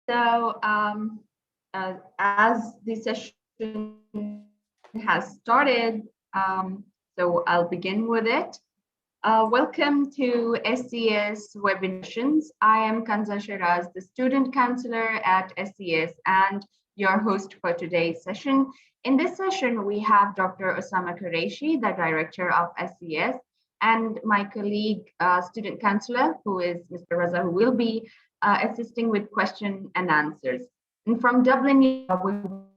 As the session has started, so I'll begin with it. Welcome to SES Webinations. I am Kanza Shiraz, the Student Counselor at SES and your host for today's session. In this session, we have Dr. Osama Qureshi, the Director of SES, and my colleague, Student Counselor, who is Mr. Raza, who will be assisting with question and answers. And from Dublin, we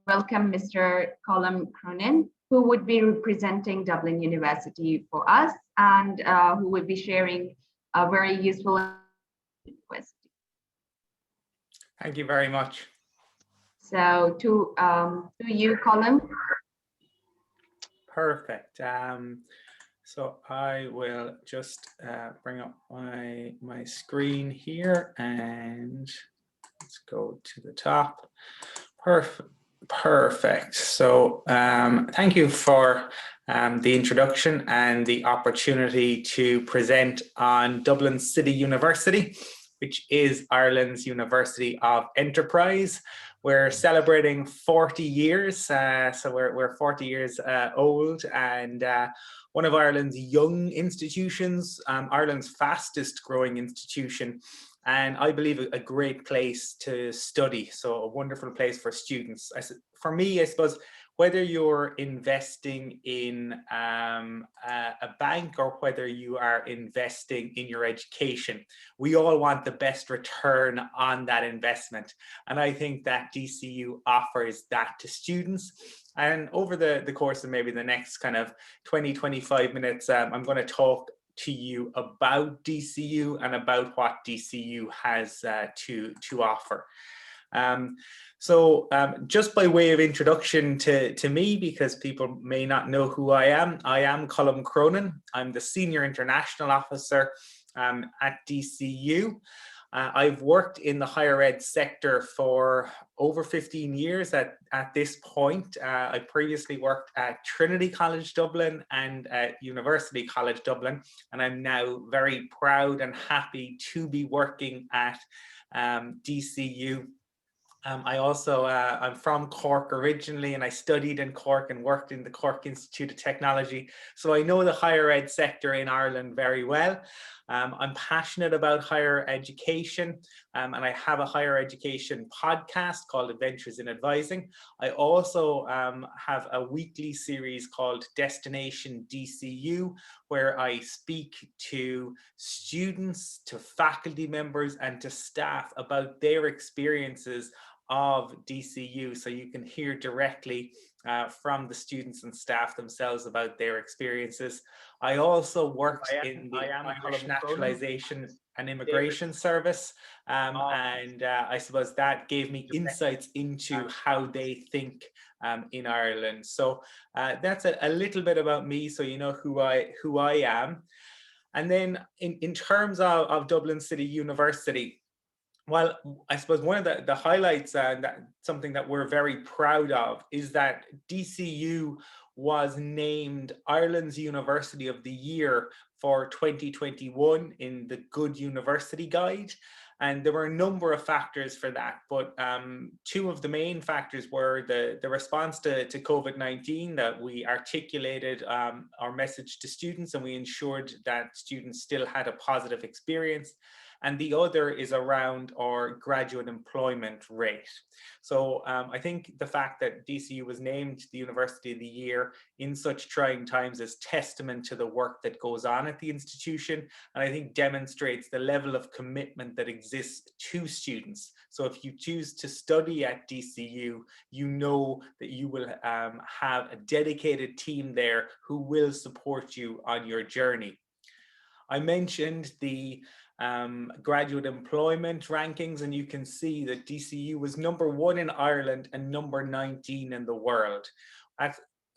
welcome Mr. Colm Cronin, who would be representing Dublin University for us and who will be sharing a very useful question. Thank you very much. So to you, Colm. Perfect. So I will just bring up my screen here and let's go to the top. Perfect. So thank you for the introduction and the opportunity to present on Dublin City University, which is Ireland's University of Enterprise. We're celebrating 40 years, so we're 40 years old, and one of Ireland's young institutions, Ireland's fastest growing institution, and I believe a great place to study. So a wonderful place for students. For me, I suppose, whether you're investing in a bank or whether you are investing in your education, we all want the best return on that investment. And I think that DCU offers that to students. And over the course of maybe the next kind of 20-25 minutes, I'm going to talk to you about DCU and about what DCU has to offer. Just by way of introduction to me, because people may not know who I am Colm Cronin. I'm the Senior International Officer at DCU. I've worked in the higher ed sector for over 15 years at this point. I previously worked at Trinity College Dublin and at University College Dublin, and I'm now very proud and happy to be working at DCU. I'm from Cork originally, and I studied in Cork and worked in the Cork Institute of Technology. So I know the higher ed sector in Ireland very well. I'm passionate about higher education, and I have a higher education podcast called Adventures in Advising. I also have a weekly series called Destination DCU, where I speak to students, to faculty members, and to staff about their experiences of DCU, so you can hear directly from the students and staff themselves about their experiences. I also worked in the Irish Naturalization and Immigration Service, and I suppose that gave me insights into how they think in Ireland. So that's a little bit about me, so you know who I am. And then in terms of Dublin City University, well, I suppose one of the highlights and something that we're very proud of is that DCU was named Ireland's University of the Year for 2021 in the Good University Guide. And there were a number of factors for that, but two of the main factors were the response to COVID-19, that we articulated our message to students and we ensured that students still had a positive experience. And the other is around our graduate employment rate. So I think the fact that DCU was named the University of the Year in such trying times is testament to the work that goes on at the institution, and I think demonstrates the level of commitment that exists to students. So if you choose to study at DCU, you know that you will have a dedicated team there who will support you on your journey. I mentioned the graduate employment rankings, and you can see that DCU was #1 in Ireland and #19 in the world.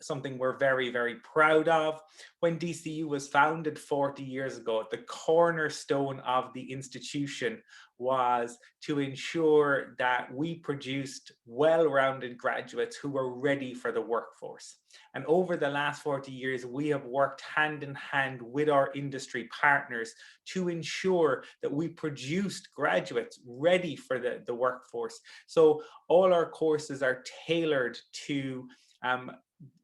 something we're very, very proud of. When DCU was founded 40 years ago, the cornerstone of the institution was to ensure that we produced well-rounded graduates who were ready for the workforce. And over the last 40 years, we have worked hand in hand with our industry partners to ensure that we produced graduates ready for the workforce. So all our courses are tailored to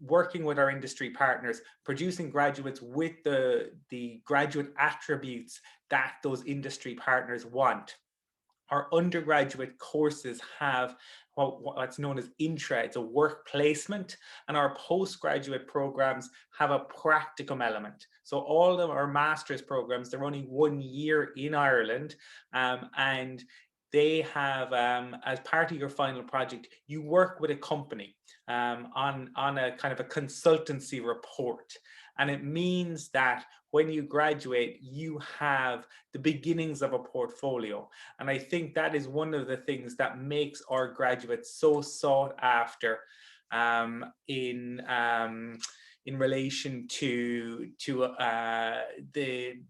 working with our industry partners, producing graduates with the graduate attributes that those industry partners want. Our undergraduate courses have what's known as intra, it's a work placement, and our postgraduate programs have a practicum element. So all of our master's programs, they're only 1 year in Ireland, and they have, as part of your final project, you work with a company on a kind of a consultancy report. And it means that when you graduate, you have the beginnings of a portfolio. And I think that is one of the things that makes our graduates so sought after in relation to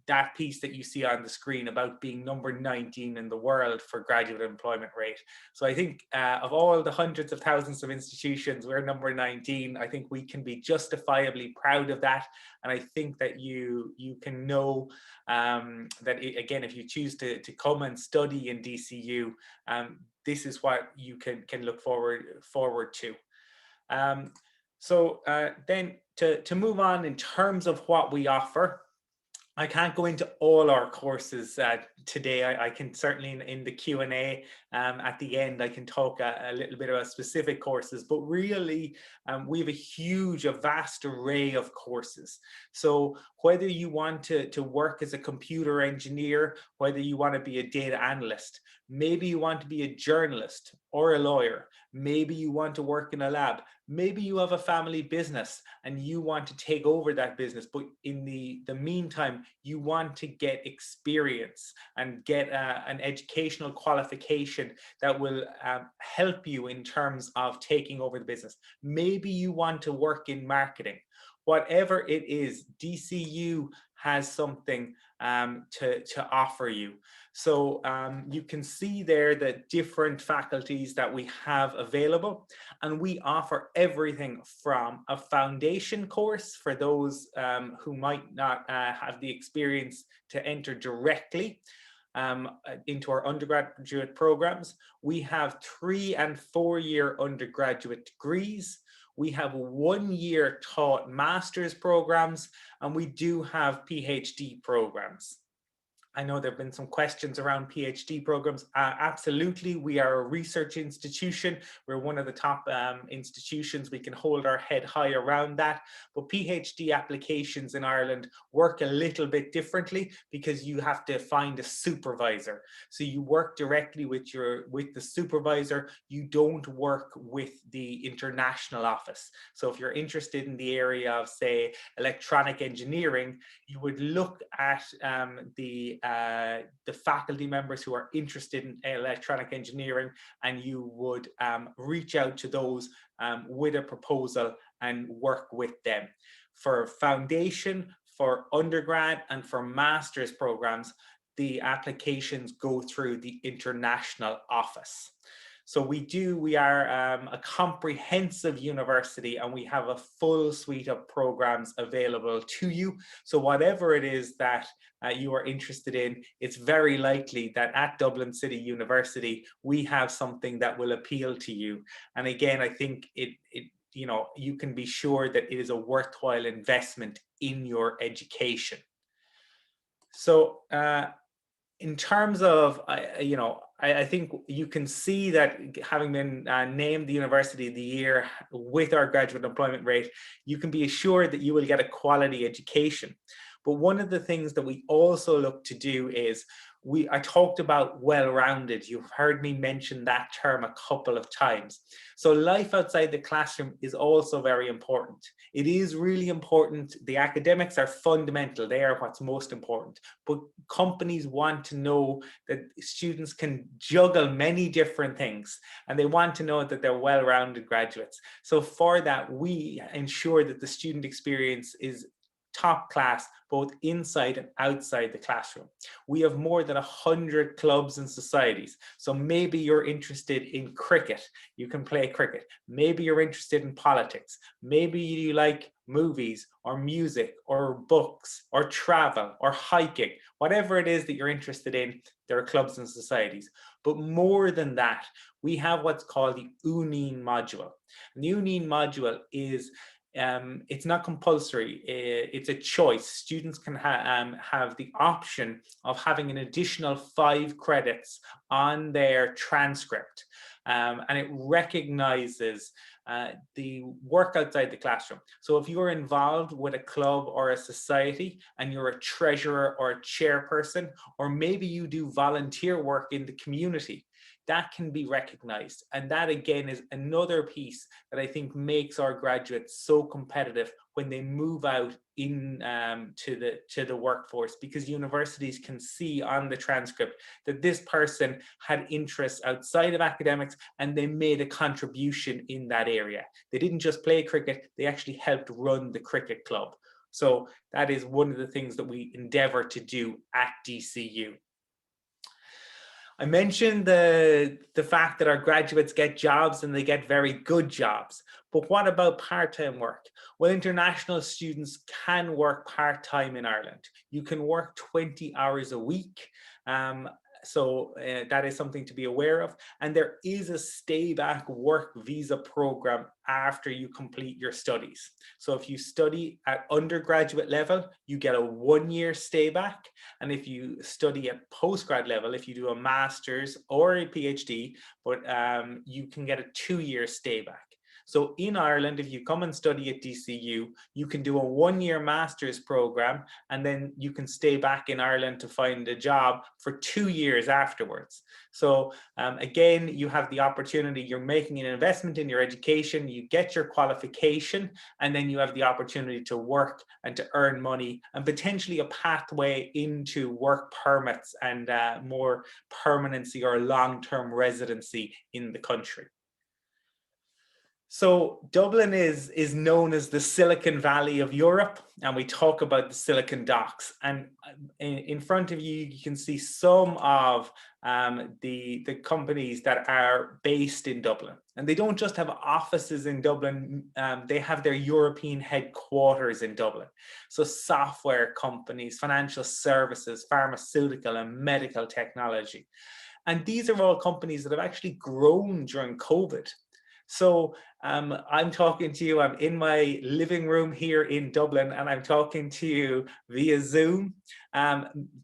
that piece that you see on the screen about being number 19 in the world for graduate employment rate. So I think of all the hundreds of thousands of institutions, we're number 19. I think we can be justifiably proud of that. And I think that you can know that, again, if you choose to come and study in DCU, this is what you can look forward to. So then to move on in terms of what we offer, I can't go into all our courses today. I can certainly in the Q&A at the end, I can talk a little bit about specific courses, but really we have a vast array of courses. So whether you want to work as a computer engineer, whether you want to be a data analyst, maybe you want to be a journalist or a lawyer, maybe you want to work in a lab, maybe you have a family business and you want to take over that business, but in the meantime, you want to get experience and get an educational qualification that will help you in terms of taking over the business. Maybe you want to work in marketing. Whatever it is, DCU has something to offer you. So you can see there the different faculties that we have available, and we offer everything from a foundation course for those who might not have the experience to enter directly into our undergraduate programs. We have 3- and 4-year undergraduate degrees. We have 1-year taught master's programs, and we do have PhD programs. I know there have been some questions around PhD programs. Absolutely, we are a research institution. We're one of the top institutions. We can hold our head high around that. But PhD applications in Ireland work a little bit differently because you have to find a supervisor. So you work directly with the supervisor. You don't work with the international office. So if you're interested in the area of, say, electronic engineering, you would look at the faculty members who are interested in electronic engineering, and you would reach out to those with a proposal and work with them. For foundation, for undergrad, and for master's programs, the applications go through the international office. So we are a comprehensive university, and we have a full suite of programs available to you. So whatever it is that you are interested in, it's very likely that at Dublin City University, we have something that will appeal to you. And again, I think you can be sure that it is a worthwhile investment in your education. So in terms of, I think you can see that having been named the University of the Year with our graduate employment rate, you can be assured that you will get a quality education. But one of the things that we also look to do is I talked about well-rounded. You've heard me mention that term a couple of times. So life outside the classroom is also very important. It is really important. The academics are fundamental. They are what's most important. But companies want to know that students can juggle many different things, and they want to know that they're well-rounded graduates. So for that, we ensure that the student experience is top class, both inside and outside the classroom. We have more than 100 clubs and societies. So maybe you're interested in cricket, you can play cricket. Maybe you're interested in politics. Maybe you like movies or music or books or travel or hiking. Whatever it is that you're interested in, there are clubs and societies. But more than that, we have what's called the UNIN module. And the UNIN module is it's not compulsory, it's a choice. Students can have the option of having an additional 5 credits on their transcript, and it recognizes the work outside the classroom. So if you're involved with a club or a society and you're a treasurer or a chairperson, or maybe you do volunteer work in the community, that can be recognized. And that again is another piece that I think makes our graduates so competitive when they move out in to the workforce, because universities can see on the transcript that this person had interests outside of academics and they made a contribution in that area. They didn't just play cricket, they actually helped run the cricket club. So that is one of the things that we endeavor to do at DCU. I mentioned the fact that our graduates get jobs and they get very good jobs. But what about part-time work? Well, international students can work part-time in Ireland. You can work 20 hours a week. So that is something to be aware of. And there is a stay back work visa program after you complete your studies. So if you study at undergraduate level, you get a 1-year stay back. And if you study at postgrad level, if you do a master's or a PhD, but you can get a 2-year stay back. So in Ireland, if you come and study at DCU, you can do a 1-year master's program, and then you can stay back in Ireland to find a job for 2 years afterwards. So again, you have the opportunity, you're making an investment in your education, you get your qualification, and then you have the opportunity to work and to earn money, and potentially a pathway into work permits and more permanency or long-term residency in the country. So Dublin is known as the Silicon Valley of Europe, and we talk about the Silicon Docks. And in front of you, you can see some of the companies that are based in Dublin. And they don't just have offices in Dublin, they have their European headquarters in Dublin. So software companies, financial services, pharmaceutical and medical technology. And these are all companies that have actually grown during COVID. So I'm talking to you, I'm in my living room here in Dublin, and I'm talking to you via Zoom.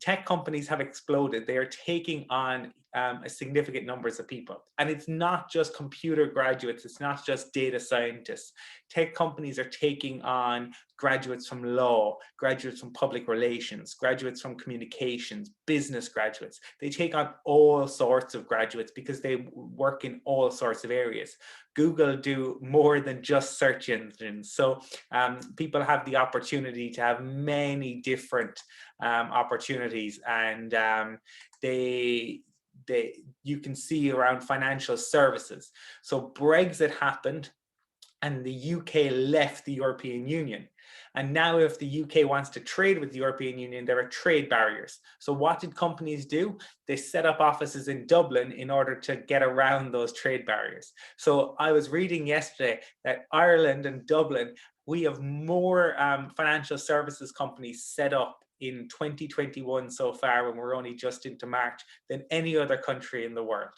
Tech companies have exploded. They are taking on a significant numbers of people. And it's not just computer graduates, it's not just data scientists. Tech companies are taking on graduates from law, graduates from public relations, graduates from communications, business graduates. They take on all sorts of graduates because they work in all sorts of areas. Google do more than just search engines. So people have the opportunity to have many different opportunities, and you can see around financial services. So Brexit happened and the UK left the European Union. And now if the UK wants to trade with the European Union, there are trade barriers. So what did companies do? They set up offices in Dublin in order to get around those trade barriers. So I was reading yesterday that Ireland and Dublin, we have more financial services companies set up in 2021 so far, when we're only just into March, than any other country in the world.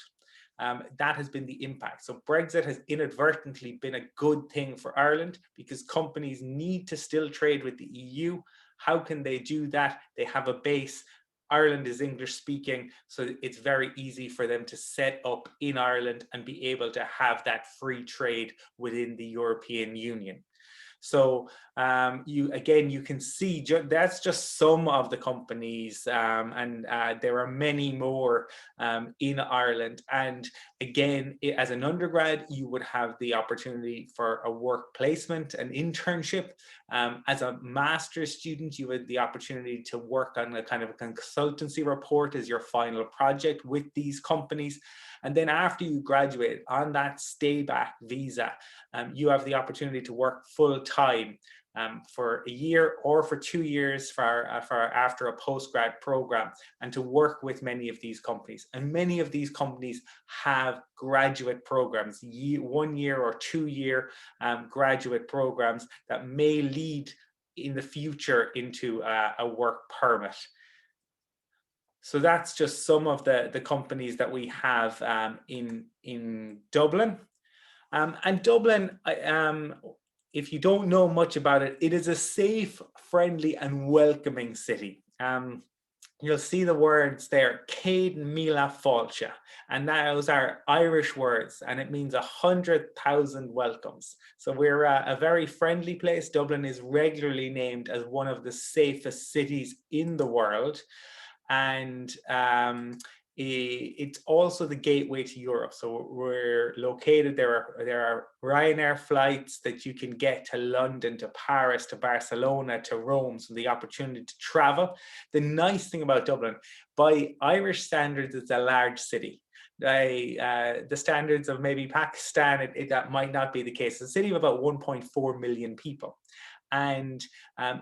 That has been the impact. So Brexit has inadvertently been a good thing for Ireland because companies need to still trade with the EU. How can they do that? They have a base. Ireland is English speaking, so it's very easy for them to set up in Ireland and be able to have that free trade within the European Union. So you can see that's just some of the companies, and there are many more in Ireland. And again, as an undergrad, you would have the opportunity for a work placement, an internship. As a master's student, you had the opportunity to work on a kind of a consultancy report as your final project with these companies. And then after you graduate on that stay back visa, you have the opportunity to work full time for a year or for 2 years for after a postgrad program, and to work with many of these companies. And many of these companies have graduate programs, 1 year or 2 year graduate programs that may lead in the future into a work permit. So that's just some of the companies that we have in Dublin. And Dublin, if you don't know much about it, it is a safe, friendly and welcoming city. You'll see the words there, Céad Míle Fáilte, and those are Irish words, and it means 100,000 welcomes. So we're a very friendly place. Dublin is regularly named as one of the safest cities in the world. And it's also the gateway to Europe. So we're located, there are Ryanair flights that you can get to London, to Paris, to Barcelona, to Rome. So the opportunity to travel. The nice thing about Dublin, by Irish standards, it's a large city. The standards of maybe Pakistan, that might not be the case. It's a city of about 1.4 million people. And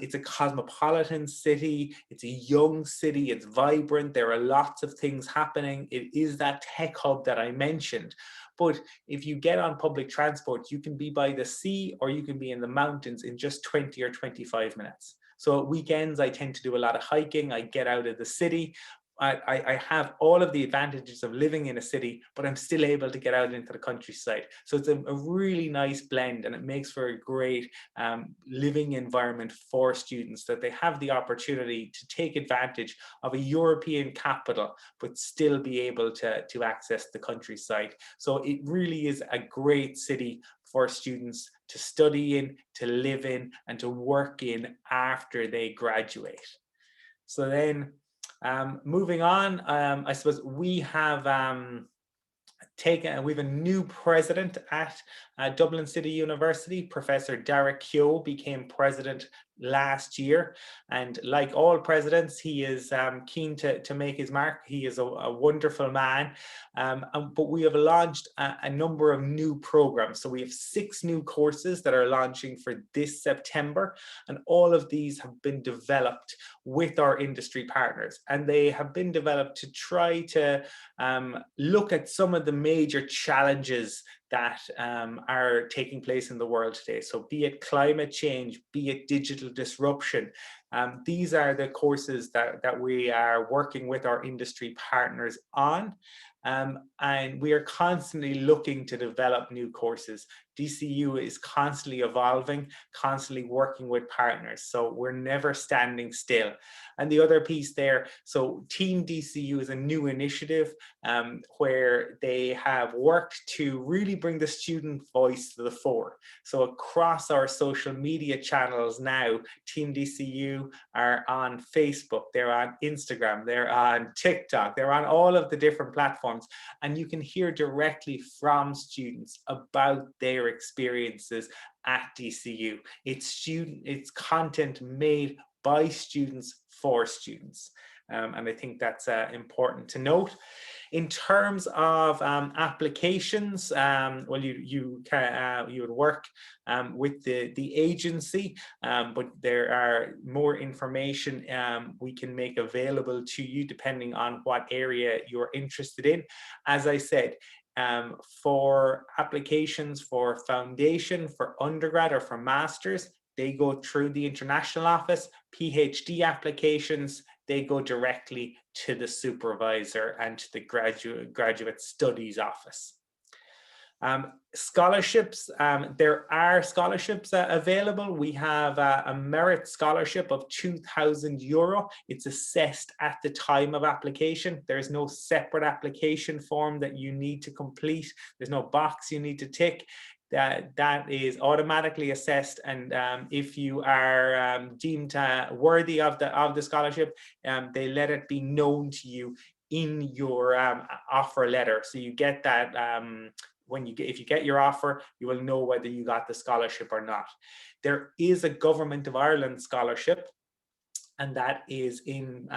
it's a cosmopolitan city, it's a young city, it's vibrant, there are lots of things happening. It is that tech hub that I mentioned. But if you get on public transport, you can be by the sea or you can be in the mountains in just 20 or 25 minutes. So at weekends, I tend to do a lot of hiking. I get out of the city. I have all of the advantages of living in a city, but I'm still able to get out into the countryside. So it's a really nice blend, and it makes for a great living environment for students, that they have the opportunity to take advantage of a European capital, but still be able to access the countryside. So it really is a great city for students to study in, to live in, and to work in after they graduate. So then, moving on, I suppose we have we have a new president at Dublin City University. Professor Derek Keogh became president last year, and like all presidents, he is keen to make his mark. He is a wonderful man, but we have launched a number of new programs. So we have 6 new courses that are launching for this September, and all of these have been developed with our industry partners, and they have been developed to try to look at some of the major challenges that are taking place in the world today. So be it climate change, be it digital disruption, these are the courses that we are working with our industry partners on. And we are constantly looking to develop new courses. DCU is constantly evolving, constantly working with partners. So we're never standing still. And the other piece there, so Team DCU is a new initiative where they have worked to really bring the student voice to the fore. So across our social media channels now, Team DCU are on Facebook, they're on Instagram, they're on TikTok, they're on all of the different platforms, and you can hear directly from students about their experiences at DCU. It's content made by students for students. And I think that's important to note. In terms of applications, well, you would work with the agency, but there are more information we can make available to you depending on what area you're interested in. As I said, for applications for foundation, for undergrad or for masters, they go through the international office. PhD applications, they go directly to the supervisor and to the graduate studies office. Scholarships, there are scholarships available. We have a merit scholarship of €2,000. It's assessed at the time of application. There's no separate application form that you need to complete. There's no box you need to tick. that is automatically assessed, and if you are deemed worthy of the scholarship, they let it be known to you in your offer letter. So you get that if you get your offer, you will know whether you got the scholarship or not. There is a Government of Ireland scholarship, and that is in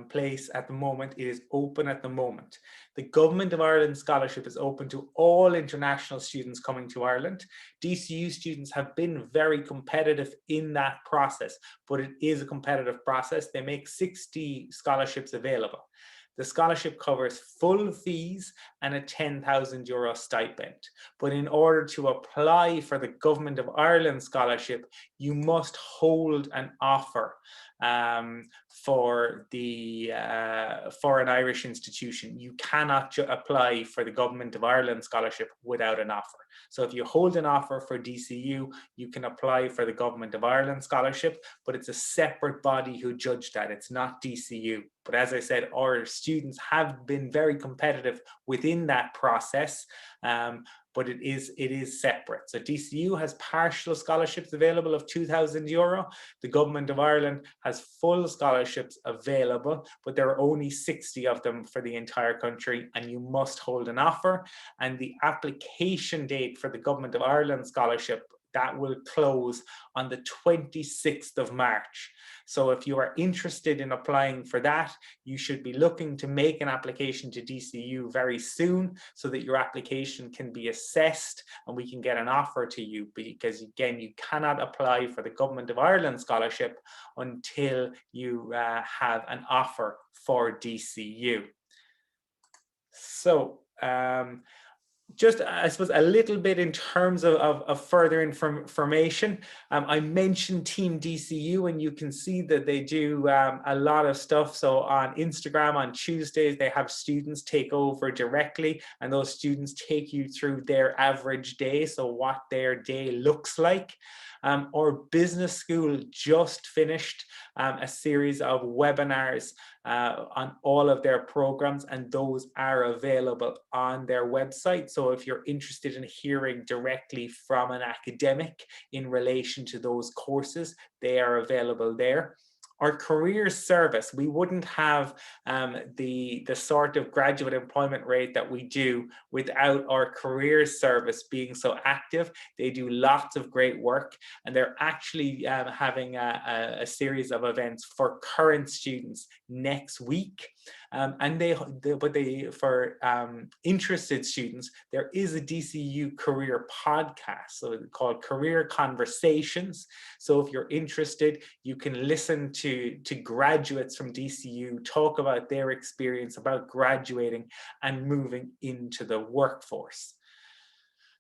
place at the moment. It is open at the moment. The Government of Ireland scholarship is open to all international students coming to Ireland. DCU students have been very competitive in that process, but it is a competitive process. They make 60 scholarships available. The scholarship covers full fees and a €10,000 stipend. But in order to apply for the Government of Ireland scholarship, you must hold an offer for an Irish institution. You cannot apply for the Government of Ireland scholarship without an offer. So if you hold an offer for DCU, you can apply for the Government of Ireland scholarship, but it's a separate body who judge that. It's not DCU. But as I said, our students have been very competitive within that process, but it is separate. So DCU has partial scholarships available of €2,000. The Government of Ireland has full scholarships available, but there are only 60 of them for the entire country, and you must hold an offer. And the application date for the Government of Ireland scholarship, that will close on the 26th of March. So if you are interested in applying for that, you should be looking to make an application to DCU very soon so that your application can be assessed and we can get an offer to you, because again, you cannot apply for the Government of Ireland scholarship until you have an offer for DCU. So just, I suppose, a little bit in terms of further information. I mentioned Team DCU, and you can see that they do a lot of stuff. So on Instagram on Tuesdays, they have students take over directly, and those students take you through their average day, so what their day looks like. Our business school just finished a series of webinars on all of their programs, and those are available on their website. So if you're interested in hearing directly from an academic in relation to those courses, they are available there. Our career service, we wouldn't have the sort of graduate employment rate that we do without our career service being so active. They do lots of great work, and they're actually having a series of events for current students next week. And for interested students, there is a DCU career podcast, so called Career Conversations. So if you're interested, you can listen to graduates from DCU talk about their experience about graduating and moving into the workforce.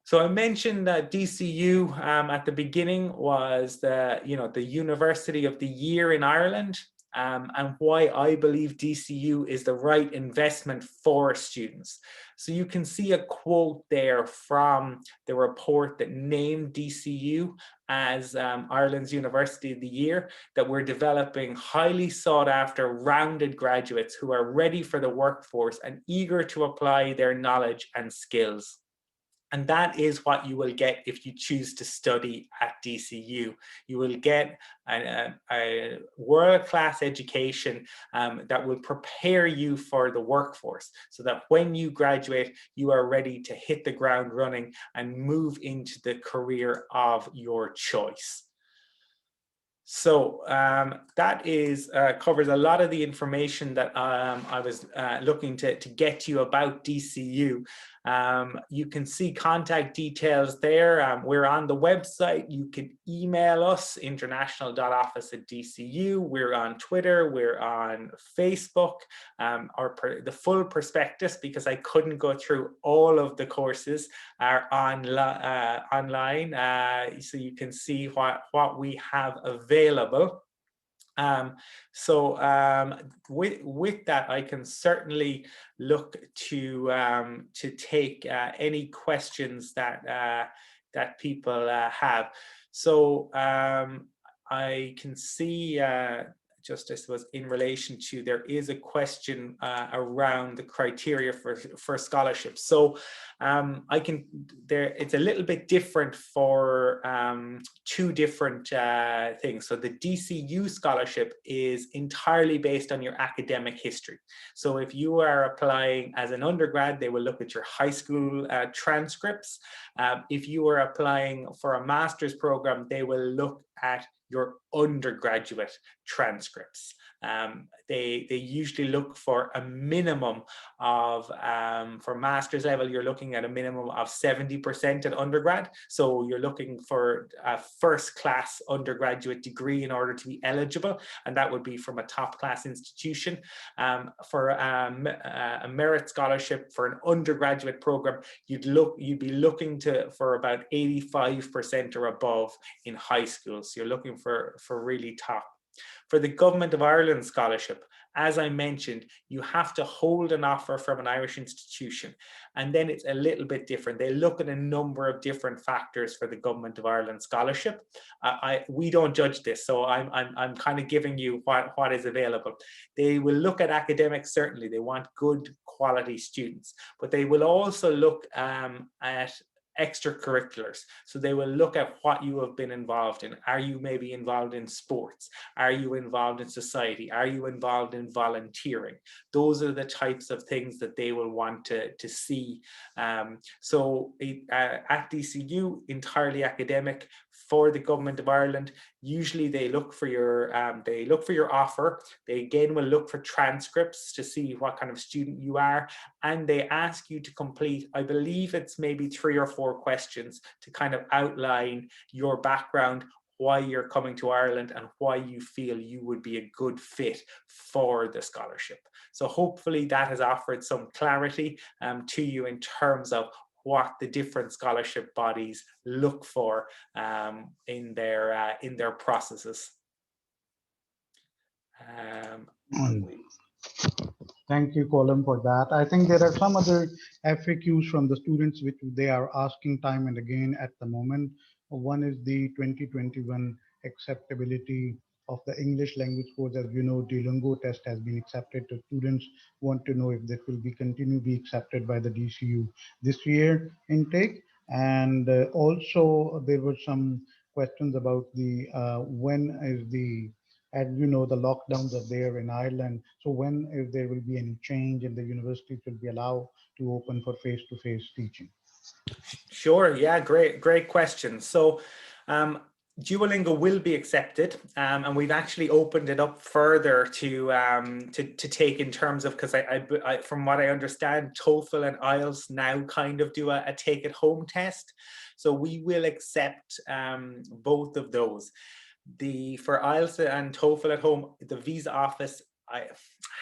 So I mentioned that DCU at the beginning was the University of the Year in Ireland. And why I believe DCU is the right investment for students. So you can see a quote there from the report that named DCU as Ireland's University of the Year, that we're developing highly sought after, rounded graduates who are ready for the workforce and eager to apply their knowledge and skills. And that is what you will get if you choose to study at DCU. You will get a world-class education that will prepare you for the workforce, so that when you graduate, you are ready to hit the ground running and move into the career of your choice. So that is covers a lot of the information that I was looking to get to you about DCU. You can see contact details there. We're on the website. You can email us, international.office@dcu. We're on Twitter. We're on Facebook. The full prospectus, because I couldn't go through all of the courses, are online. So you can see what we have available. With that, I can certainly look to take any questions that people have. So I can see just I suppose in relation to, there is a question around the criteria for scholarships. So it's a little bit different for two different things. So the DCU scholarship is entirely based on your academic history. So if you are applying as an undergrad, they will look at your high school transcripts. If you are applying for a master's program, they will look at your undergraduate transcripts. They usually look for a minimum of, for master's level, you're looking at a minimum of 70% at undergrad. So you're looking for a first class undergraduate degree in order to be eligible. And that would be from a top class institution. For a merit scholarship for an undergraduate program, you'd be looking for about 85% or above in high school. So you're looking for really top. For the Government of Ireland scholarship, as I mentioned, you have to hold an offer from an Irish institution, and then it's a little bit different. They look at a number of different factors for the Government of Ireland scholarship. We don't judge this, so I'm kind of giving you what is available. They will look at academics, certainly. They want good quality students, but they will also look at extracurriculars. So they will look at what you have been involved in. Are you maybe involved in sports? Are you involved in society? Are you involved in volunteering? Those are the types of things that they will want to see. At DCU, entirely academic. For the Government of Ireland, usually they look for your offer. They again will look for transcripts to see what kind of student you are, and they ask you to complete, I believe it's maybe 3 or 4 questions to kind of outline your background, why you're coming to Ireland, and why you feel you would be a good fit for the scholarship. So hopefully that has offered some clarity to you in terms of what the different scholarship bodies look for in their processes. Thank you, Colin, for that. I think there are some other FAQs from the students which they are asking time and again at the moment. One is the 2021 acceptability of the English language course. As you know, Duolingo test has been accepted. The students want to know if that will continue to be accepted by the DCU this year intake. And also there were some questions about the when is the, as you know, the lockdowns are there in Ireland. So when, if there will be any change in the universities will be allowed to open for face-to-face teaching? Sure, yeah, great question. So Duolingo will be accepted, and we've actually opened it up further to take in terms of, because I from what I understand, TOEFL and IELTS now kind of do a take at home test. So we will accept both of those. For IELTS and TOEFL at home, the visa office, I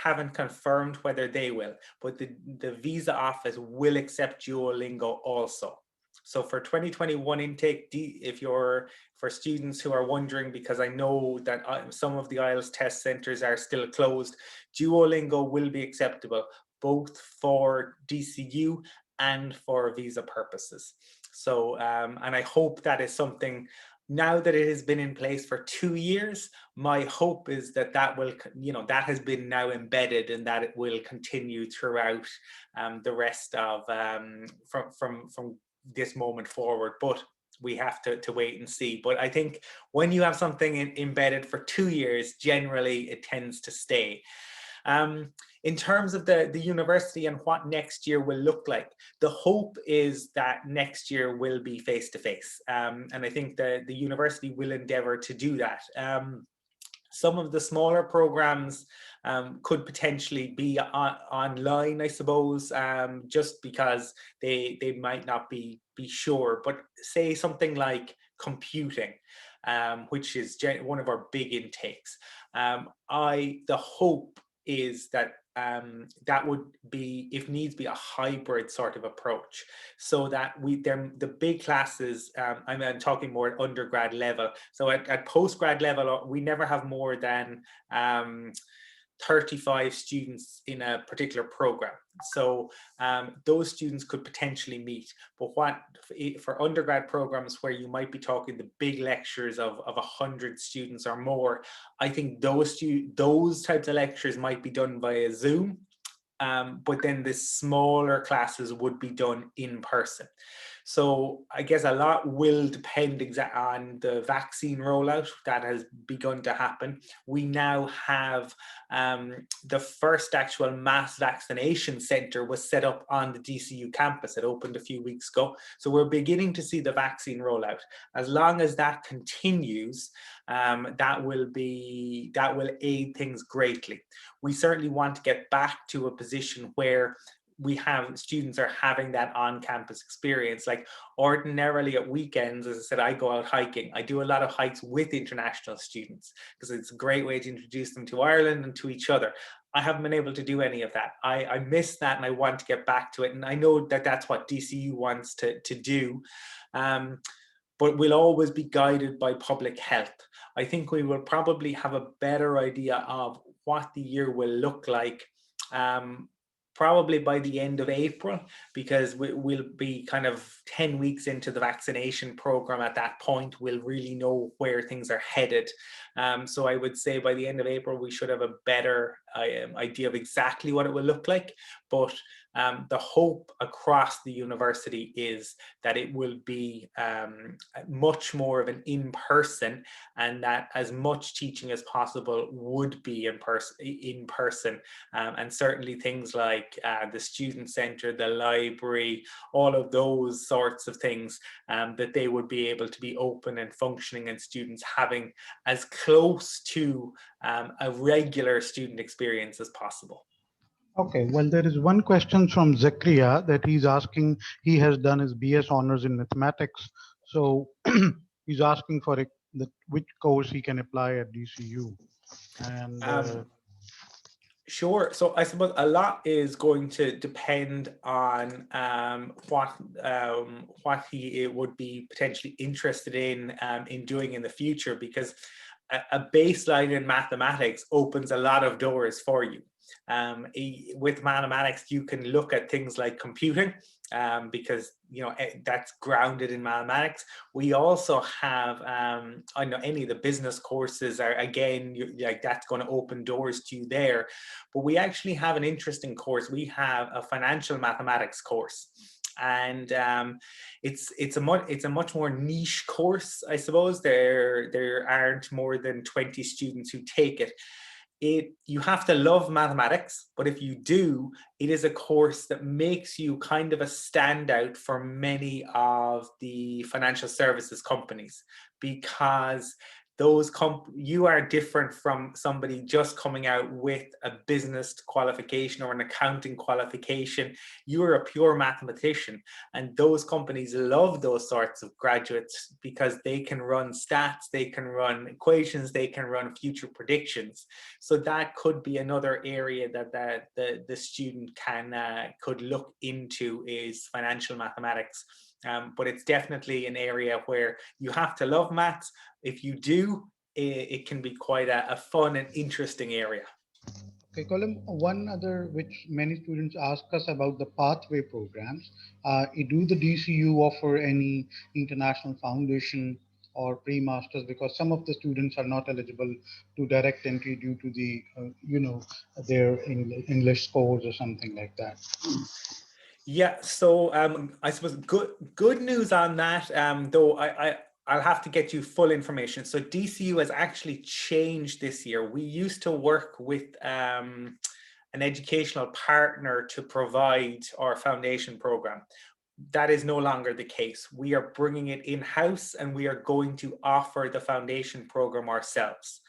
haven't confirmed whether they will, but the visa office will accept Duolingo also. So for 2021 intake, for students who are wondering, because I know that some of the IELTS test centres are still closed, Duolingo will be acceptable both for DCU and for visa purposes. So, and I hope that is something, now that it has been in place for 2 years, my hope is that will, that has been now embedded and that it will continue throughout the rest of, from this moment forward. But we have to wait and see. But I think when you have something embedded for 2 years, generally it tends to stay. In terms of the university and what next year will look like, the hope is that next year will be face-to-face. And I think the university will endeavour to do that. Some of the smaller programs could potentially be online, I suppose, just because they might not be sure. But say something like computing, which is one of our big intakes. The hope is that that would be, if needs be, a hybrid sort of approach, so that the big classes, I'm talking more at undergrad level. So at postgrad level, we never have more than 35 students in a particular program. So those students could potentially meet. But for undergrad programs where you might be talking the big lectures of 100 students or more, I think those types of lectures might be done via Zoom. But then the smaller classes would be done in person. So I guess a lot will depend on the vaccine rollout that has begun to happen. We now have the first actual mass vaccination center was set up on the DCU campus. It opened a few weeks ago. So we're beginning to see the vaccine rollout. As long as that continues, that will aid things greatly. We certainly want to get back to a position where we have students are having that on-campus experience. Like ordinarily at weekends, as I said, I go out hiking. I do a lot of hikes with international students because it's a great way to introduce them to Ireland and to each other. I haven't been able to do any of that. I miss that and I want to get back to it. And I know that that's what DCU wants to do. But we'll always be guided by public health. I think we will probably have a better idea of what the year will look like probably by the end of April, because we'll be kind of 10 weeks into the vaccination program at that point. We'll really know where things are headed. So I would say by the end of April, we should have a better idea of exactly what it will look like. But the hope across the university is that it will be much more of an in-person, and that as much teaching as possible would be in person. And certainly things like the student center, the library, all of those sorts of things, that they would be able to be open and functioning, and students having as close to a regular student experience as possible. Okay, well, there is one question from Zakaria that he's asking. He has done his BS honors in mathematics. So he's asking for which course he can apply at DCU. And Sure. So I suppose a lot is going to depend on what he would be potentially interested in doing in the future, because a baseline in mathematics opens a lot of doors for you. With mathematics, you can look at things like computing, because that's grounded in mathematics. We also have I know any of the business courses are, again, like that's going to open doors to you there. But we actually have an interesting course. We have a financial mathematics course. And it's a much more niche course, I suppose. There aren't more than 20 students who take it. You have to love mathematics, but if you do, it is a course that makes you kind of a standout for many of the financial services companies, because you are different from somebody just coming out with a business qualification or an accounting qualification. You're a pure mathematician, and those companies love those sorts of graduates because they can run stats, they can run equations, they can run future predictions. So that could be another area that the student could look into, is financial mathematics. But it's definitely an area where you have to love maths. If you do, it can be quite a fun and interesting area. okay, Colin, one other which many students ask us about the pathway programs. Do the DCU offer any international foundation or pre-masters? Because some of the students are not eligible to direct entry due to the, their English scores or something like that. Yeah, so I suppose good news on that, though I'll have to get you full information. So DCU has actually changed this year. We used to work with an educational partner to provide our foundation program. That is no longer the case. We are bringing it in-house, and we are going to offer the foundation program ourselves.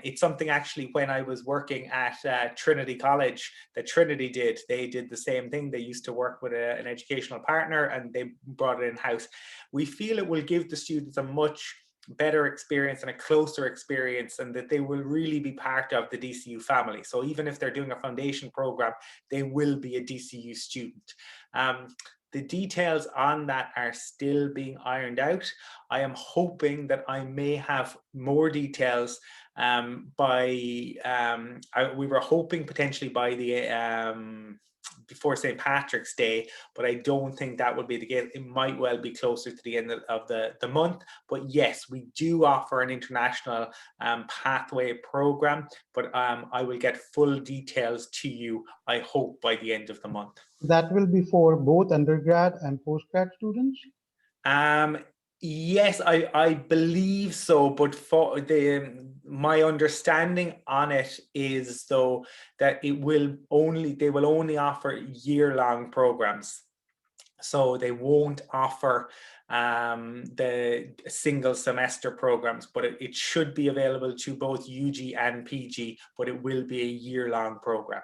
It's something actually when I was working at Trinity College that Trinity did. They did the same thing. They used to work with an educational partner, and they brought it in-house. We feel it will give the students a much better experience and a closer experience, and that they will really be part of the DCU family. So even if they're doing a foundation program, they will be a DCU student. The details on that are still being ironed out. I am hoping that I may have more details we were hoping potentially by the before St. Patrick's Day, but I don't think that would be the case. It might well be closer to the end of the month. But yes, we do offer an international pathway program, but I will get full details to you, I hope, by the end of the month. That will be for both undergrad and postgrad students? Yes, I believe so, but for my understanding on it is though that they will only offer year-long programs. So they won't offer the single semester programs, but it should be available to both UG and PG, but it will be a year-long program.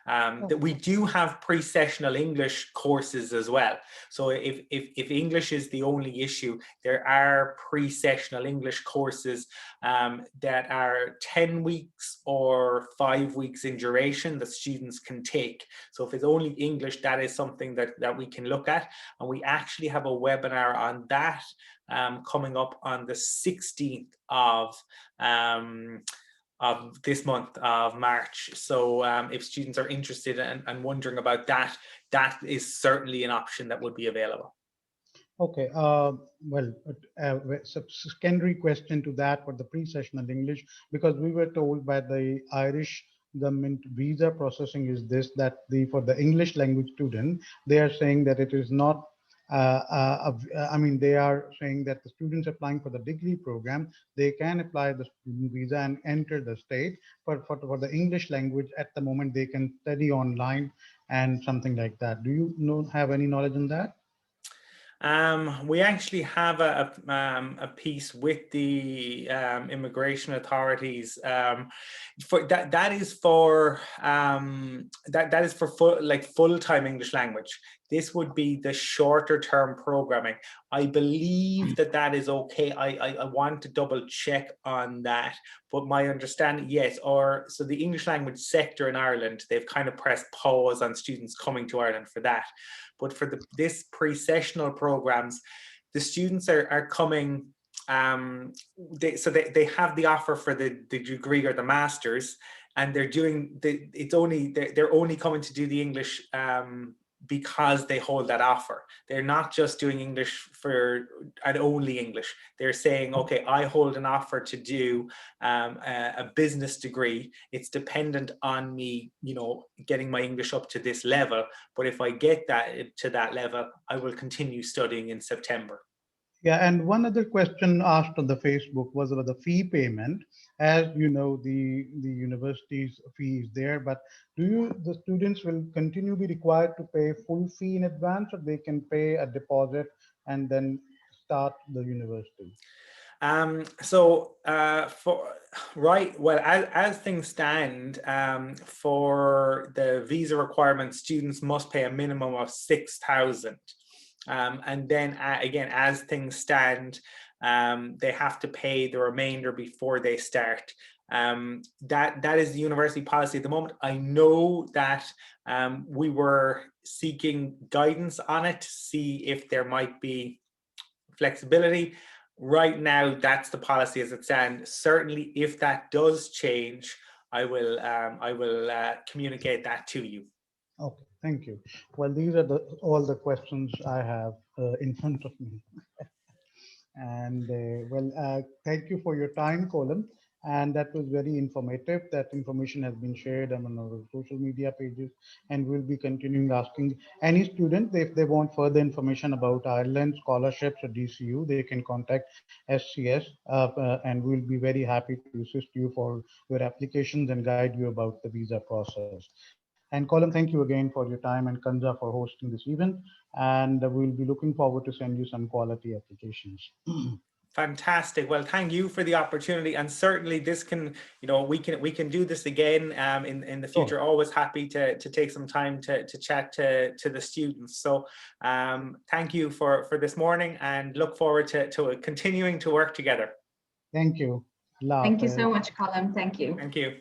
That we do have pre-sessional English courses as well. So if English is the only issue, there are pre-sessional English courses that are 10 weeks or 5 weeks in duration that students can take. So if it's only English, that is something that we can look at. And we actually have a webinar on that coming up on the 16th of this month of March. So if students are interested and wondering about that, that is certainly an option that would be available. Okay, secondary question to that for the pre-sessional English, because we were told by the Irish government visa processing is this, that for the English language student, they are saying that it is not I mean, they are saying that the students applying for the degree program, they can apply the student visa and enter the state. But for the English language, at the moment, they can study online and something like that. Do you have any knowledge on that? We actually have a piece with the immigration authorities for that. That is for full-time English language. This would be the shorter term programming. I believe that is okay. I want to double check on that, but my understanding, yes, so the English language sector in Ireland, they've kind of pressed pause on students coming to Ireland for that. But for this pre-sessional programs, the students are coming, they have the offer for the degree or the master's, and they're doing they're only coming to do the English because they hold that offer. They're not just doing English and only English. They're saying, okay, I hold an offer to do a business degree. It's dependent on me, getting my English up to this level. But if I get that to that level, I will continue studying in September. Yeah, and one other question asked on the Facebook was about the fee payment. As you know, the university's fee is there, but the students will continue be required to pay full fee in advance, or they can pay a deposit and then start the university? As things stand, for the visa requirements, students must pay a minimum of 6,000. And then again, as things stand, they have to pay the remainder before they start. That is the university policy at the moment. I know that we were seeking guidance on it to see if there might be flexibility. Right now, that's the policy as it stands. Certainly, if that does change, I will communicate that to you. Okay, thank you. Well, these are all the questions I have in front of me. And thank you for your time, Colin. And that was very informative. That information has been shared on our social media pages, and we'll be continuing asking any student if they want further information about Ireland scholarships or DCU, they can contact SCS, and we'll be very happy to assist you for your applications and guide you about the visa process. And Colin, thank you again for your time, and Kanza for hosting this event. And we'll be looking forward to send you some quality applications. Fantastic. Well, thank you for the opportunity, and certainly this can, we can do this again in the future. Sure. Always happy to take some time to chat to the students. So thank you for this morning, and look forward to continuing to work together. Thank you. Thank you so much, Colin. Thank you. Thank you.